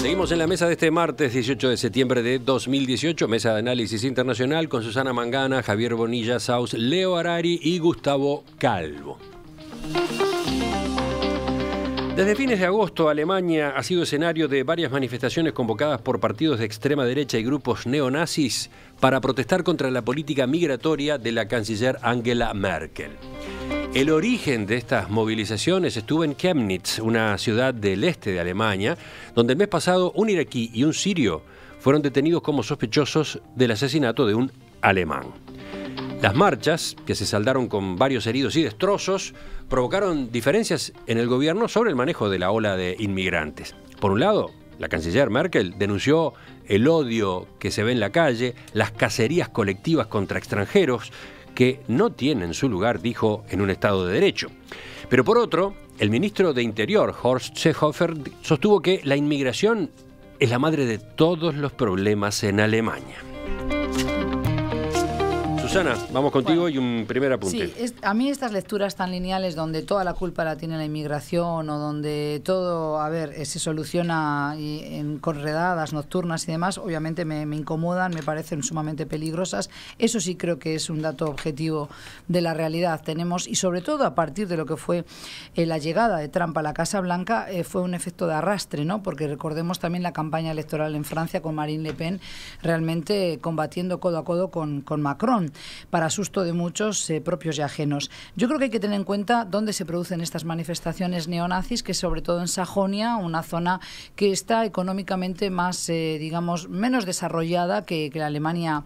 Seguimos en la mesa de este martes 18 de septiembre de 2018, mesa de análisis internacional con Susana Mangana, Javier Bonilla Saus, Leo Harari y Gustavo Calvo. Desde fines de agosto, Alemania ha sido escenario de varias manifestaciones convocadas por partidos de extrema derecha y grupos neonazis para protestar contra la política migratoria de la canciller Angela Merkel. El origen de estas movilizaciones estuvo en Chemnitz, una ciudad del este de Alemania, donde el mes pasado un iraquí y un sirio fueron detenidos como sospechosos del asesinato de un alemán. Las marchas, que se saldaron con varios heridos y destrozos, provocaron diferencias en el gobierno sobre el manejo de la ola de inmigrantes. Por un lado, la canciller Merkel denunció el odio que se ve en la calle, las cacerías colectivas contra extranjeros, que no tienen su lugar, dijo, en un Estado de Derecho. Pero por otro, el ministro de Interior, Horst Seehofer, sostuvo que la inmigración es la madre de todos los problemas en Alemania. Susana, vamos contigo y un primer apunte. Sí, a mí estas lecturas tan lineales donde toda la culpa la tiene la inmigración o donde todo, se soluciona con redadas nocturnas y demás, obviamente me incomodan, me parecen sumamente peligrosas. Eso sí creo que es un dato objetivo de la realidad. Tenemos, y sobre todo a partir de lo que fue la llegada de Trump a la Casa Blanca, fue un efecto de arrastre, ¿no? Porque recordemos también la campaña electoral en Francia con Marine Le Pen realmente combatiendo codo a codo con Macron, para susto de muchos propios y ajenos. Yo creo que hay que tener en cuenta dónde se producen estas manifestaciones neonazis, que sobre todo en Sajonia, una zona que está económicamente más, menos desarrollada que la Alemania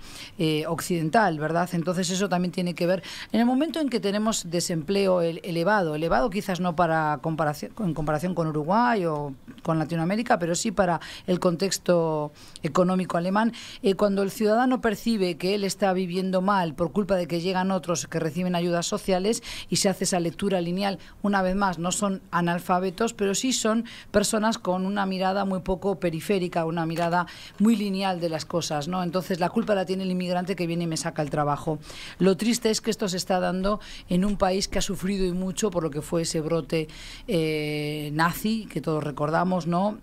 occidental, ¿verdad? Entonces eso también tiene que ver en el momento en que tenemos desempleo elevado quizás no en comparación con Uruguay o con Latinoamérica, pero sí para el contexto económico alemán, cuando el ciudadano percibe que él está viviendo mal por culpa de que llegan otros que reciben ayudas sociales y se hace esa lectura lineal, una vez más, no son analfabetos, pero sí son personas con una mirada muy poco periférica, una mirada muy lineal de las cosas, ¿no? Entonces la culpa la tiene el inmigrante que viene y me saca el trabajo. Lo triste es que esto se está dando en un país que ha sufrido y mucho por lo que fue ese brote nazi, que todos recordamos, ¿no?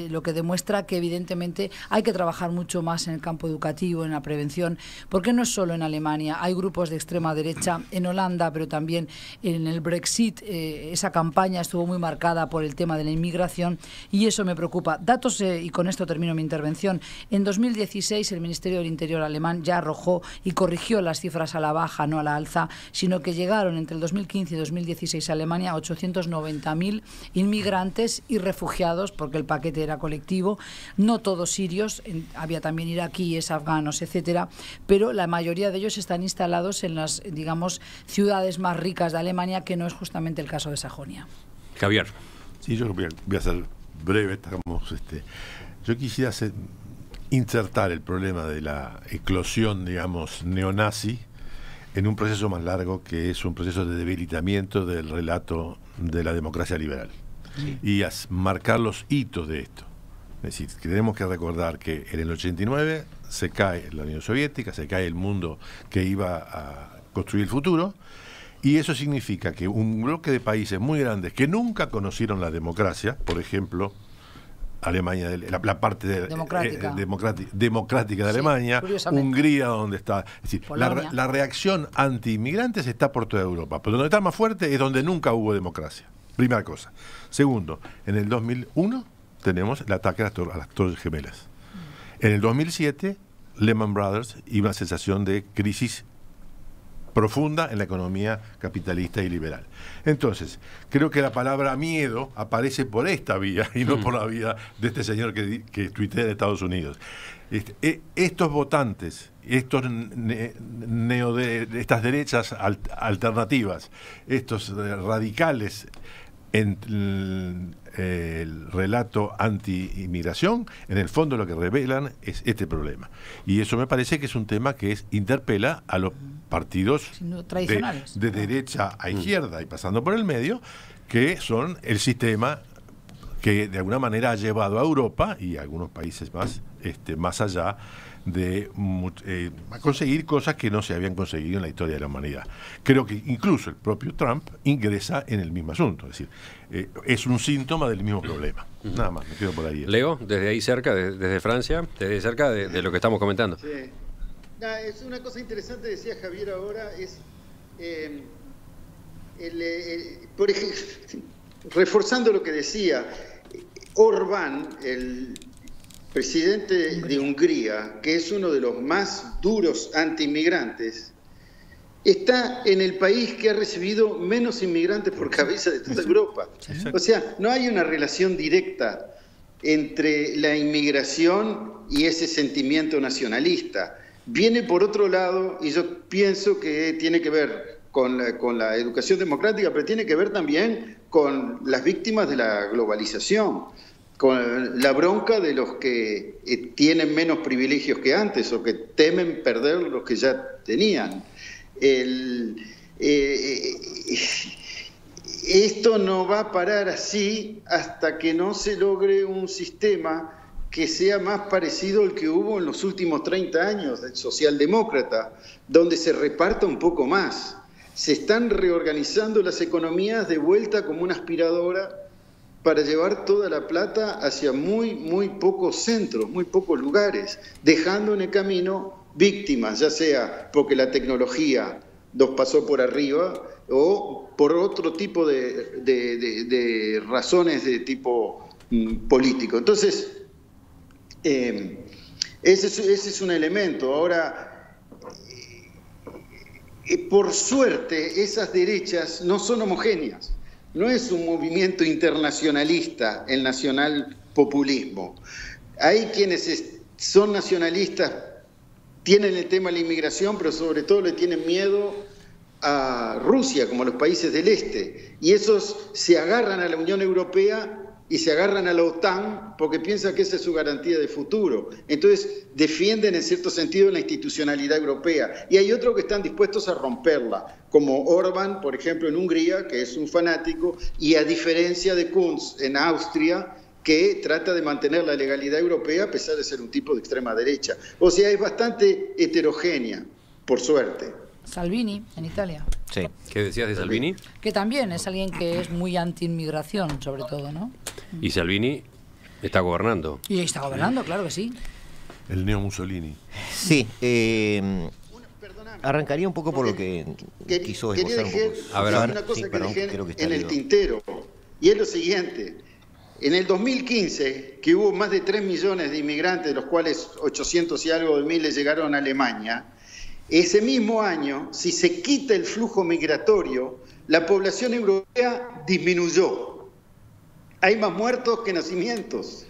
Lo que demuestra que evidentemente hay que trabajar mucho más en el campo educativo, en la prevención, porque no es solo en Alemania, hay grupos de extrema derecha en Holanda, pero también en el Brexit, esa campaña estuvo muy marcada por el tema de la inmigración y eso me preocupa. Datos, y con esto termino mi intervención, en 2016 el Ministerio del Interior alemán ya arrojó y corrigió las cifras a la baja, no a la alza, sino que llegaron entre el 2015 y 2016 a Alemania 890.000 inmigrantes y refugiados, porque el paquete era colectivo, no todos sirios, había también iraquíes, afganos, etcétera, pero la mayoría de ellos están instalados en las, ciudades más ricas de Alemania, que no es justamente el caso de Sajonia. Javier. Sí, yo voy a ser breve. Yo quisiera insertar el problema de la eclosión, neonazi en un proceso más largo, que es un proceso de debilitamiento del relato de la democracia liberal. Sí. Y marcar los hitos de esto. Es decir, tenemos que recordar que en el 89 se cae la Unión Soviética, se cae el mundo que iba a construir el futuro, y eso significa que un bloque de países muy grandes que nunca conocieron la democracia, por ejemplo, Alemania, la parte democrática de Alemania, Hungría, donde está. Es decir, la reacción anti-inmigrantes está por toda Europa, pero donde está más fuerte es donde nunca hubo democracia. Primera cosa. Segundo, en el 2001 tenemos el ataque a las Torres Gemelas. En el 2007, Lehman Brothers y una sensación de crisis profunda en la economía capitalista y liberal. Entonces, creo que la palabra miedo aparece por esta vía y no por la vía de este señor que tuitea de Estados Unidos. Estos votantes, estas derechas alternativas, estos radicales en el relato anti-inmigración, en el fondo lo que revelan es este problema. Y eso me parece que es un tema que interpela a los partidos tradicionales de derecha a izquierda y pasando por el medio, que son el sistema que de alguna manera ha llevado a Europa y a algunos países más allá de conseguir cosas que no se habían conseguido en la historia de la humanidad. Creo que incluso el propio Trump ingresa en el mismo asunto, es decir, es un síntoma del mismo problema. Nada más, me quedo por ahí. Leo, desde ahí cerca, desde Francia, desde cerca de lo que estamos comentando. Sí. Es una cosa interesante, decía Javier ahora, es por ejemplo, reforzando lo que decía Orbán, el presidente de Hungría, que es uno de los más duros anti-inmigrantes, está en el país que ha recibido menos inmigrantes por cabeza de toda Europa. O sea, no hay una relación directa entre la inmigración y ese sentimiento nacionalista. Viene por otro lado, y yo pienso que tiene que ver con la educación democrática, pero tiene que ver también con las víctimas de la globalización, con la bronca de los que tienen menos privilegios que antes o que temen perder los que ya tenían. Esto no va a parar así hasta que no se logre un sistema que sea más parecido al que hubo en los últimos 30 años del socialdemócrata, donde se reparta un poco más. Se están reorganizando las economías de vuelta como una aspiradora para llevar toda la plata hacia muy pocos centros, muy pocos lugares, dejando en el camino víctimas, ya sea porque la tecnología los pasó por arriba o por otro tipo de razones de tipo político. Entonces, ese es un elemento. Ahora, por suerte, esas derechas no son homogéneas. No es un movimiento internacionalista el nacionalpopulismo. Hay quienes son nacionalistas, tienen el tema de la inmigración, pero sobre todo le tienen miedo a Rusia, como los países del este. Y esos se agarran a la Unión Europea y se agarran a la OTAN porque piensan que esa es su garantía de futuro. Entonces defienden en cierto sentido la institucionalidad europea. Y hay otros que están dispuestos a romperla, como Orbán, por ejemplo, en Hungría, que es un fanático, y a diferencia de Kunz en Austria, que trata de mantener la legalidad europea a pesar de ser un tipo de extrema derecha. O sea, es bastante heterogénea, por suerte. Salvini, en Italia. Sí. ¿Qué decías de Salvini? Que también es alguien que es muy anti-inmigración, sobre todo, ¿no? Y Salvini está gobernando. Y está gobernando, claro que sí. El neo Mussolini. Sí, arrancaría un poco por lo que quiso esbozar un poco. A ver, una cosa que dejé en el tintero, y es lo siguiente. En el 2015, que hubo más de 3 millones de inmigrantes, de los cuales 800 y algo de miles llegaron a Alemania, ese mismo año, si se quita el flujo migratorio, la población europea disminuyó. Hay más muertos que nacimientos.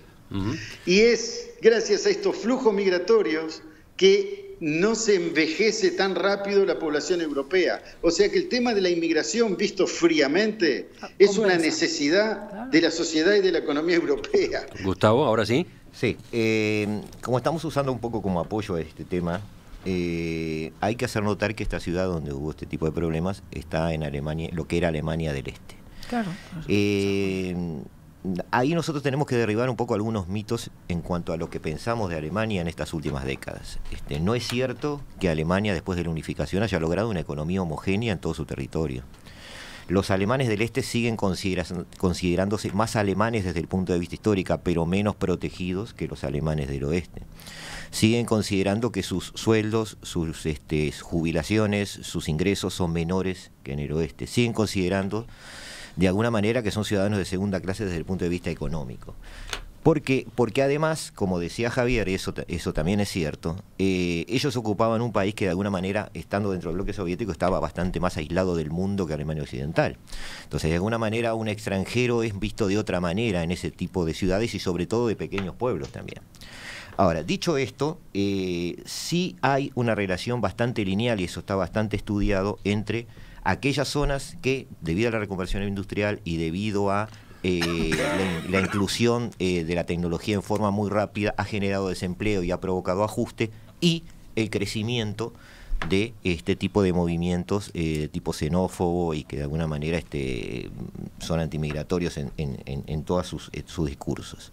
Y es gracias a estos flujos migratorios que no se envejece tan rápido la población europea. O sea que el tema de la inmigración, visto fríamente, es una necesidad de la sociedad y de la economía europea. Gustavo, ¿ahora sí? Sí, como estamos usando un poco como apoyo a este tema, hay que hacer notar que esta ciudad donde hubo este tipo de problemas está en Alemania, lo que era Alemania del Este. Claro. Ahí nosotros tenemos que derribar un poco algunos mitos en cuanto a lo que pensamos de Alemania en estas últimas décadas. No es cierto que Alemania, después de la unificación, haya logrado una economía homogénea en todo su territorio. Los alemanes del este siguen considerándose más alemanes desde el punto de vista histórico, pero menos protegidos que los alemanes del oeste. Siguen considerando que sus sueldos, sus jubilaciones, sus ingresos son menores que en el oeste. Siguen considerando de alguna manera que son ciudadanos de segunda clase desde el punto de vista económico. Porque además, como decía Javier, y eso también es cierto, ellos ocupaban un país que de alguna manera, estando dentro del bloque soviético, estaba bastante más aislado del mundo que Alemania Occidental. Entonces, de alguna manera, un extranjero es visto de otra manera en ese tipo de ciudades y sobre todo de pequeños pueblos también. Ahora, dicho esto, sí hay una relación bastante lineal, y eso está bastante estudiado, entre aquellas zonas que, debido a la reconversión industrial y debido a la inclusión de la tecnología en forma muy rápida, ha generado desempleo y ha provocado ajuste, y el crecimiento de este tipo de movimientos tipo xenófobo y que de alguna manera son antimigratorios en todos sus discursos.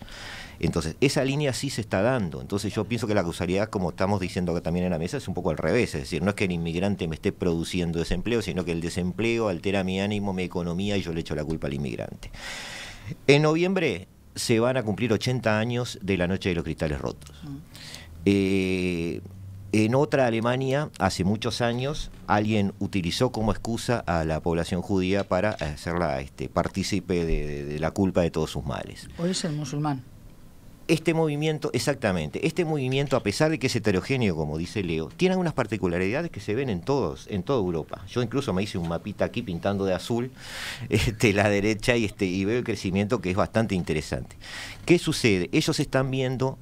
Entonces, esa línea sí se está dando. Entonces yo pienso que la causalidad, como estamos diciendo también en la mesa, es un poco al revés. Es decir, no es que el inmigrante me esté produciendo desempleo, sino que el desempleo altera mi ánimo, mi economía, y yo le echo la culpa al inmigrante. En noviembre se van a cumplir 80 años de la Noche de los Cristales Rotos. En otra Alemania, hace muchos años, alguien utilizó como excusa a la población judía para hacerla partícipe de la culpa de todos sus males. Hoy es el musulmán. Este movimiento, exactamente, este movimiento, a pesar de que es heterogéneo, como dice Leo, tiene algunas particularidades que se ven en toda Europa. Yo incluso me hice un mapita aquí pintando de azul la derecha y veo el crecimiento, que es bastante interesante. ¿Qué sucede? Ellos están viendo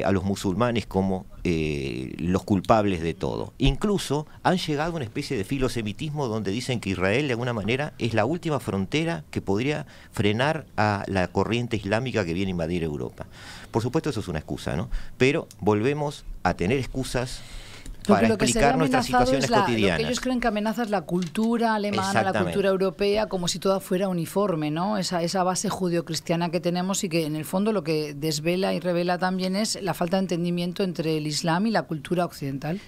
a los musulmanes como los culpables de todo. Incluso han llegado a una especie de filosemitismo donde dicen que Israel de alguna manera es la última frontera que podría frenar a la corriente islámica que viene a invadir Europa. Por supuesto, eso es una excusa, ¿no? Pero volvemos a tener excusas para explicar nuestras situaciones cotidianas. Lo que ellos creen que amenaza es la cultura alemana, la cultura europea, como si toda fuera uniforme, ¿no? Esa base judio-cristiana que tenemos, y que en el fondo lo que desvela y revela también es la falta de entendimiento entre el Islam y la cultura occidental.